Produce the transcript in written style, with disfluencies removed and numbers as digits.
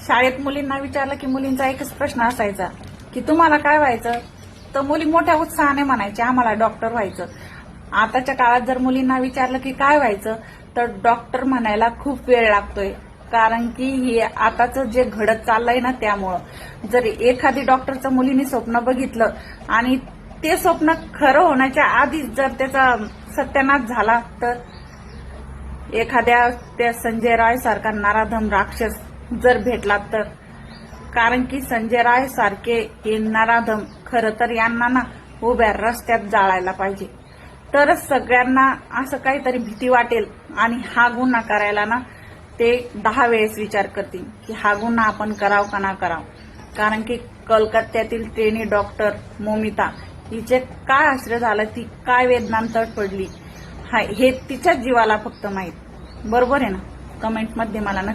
शाळेत मुलींना विचारलं की मुलींचा एकच प्रश्न असायचा की तुम्हाला काय व्हायचं, तर मुली मोठ्या उत्साहाने म्हणायच्या आम्हाला डॉक्टर व्हायचं. आताच्या काळात जर मुलींना विचारलं की काय व्हायचं, तर डॉक्टर म्हणायला खूप वेळ लागतोय. कारण की हे आताचं जे घडत चाललंय ना, त्यामुळं जर एखादी डॉक्टरचं मुलीने स्वप्न बघितलं आणि ते स्वप्न खरं होण्याच्या आधीच जर त्याचा सत्यानाश झाला, तर एखाद्या त्या संजय राय सारखा नराधम राक्षस जर भेटला तर. कारण की संजय राय सारखे हे नराधम खरं तर यांना ना उभ्या रस्त्यात जाळायला पाहिजे, तरच सगळ्यांना असं काहीतरी भीती वाटेल आणि हा गुन्हा करायला ना ते 10 वेळेस विचार करतील की हा गुन्हा आपण कराव का ना कराव. कारण की कलकत्त्यातील ट्रेनी डॉक्टर मोमिता हिचे काय आश्रय झालं, ती काय वेदनांत पडली, हे तिच्याच जीवाला फक्त माहीत. बरोबर आहे ना? कमेंटमध्ये मला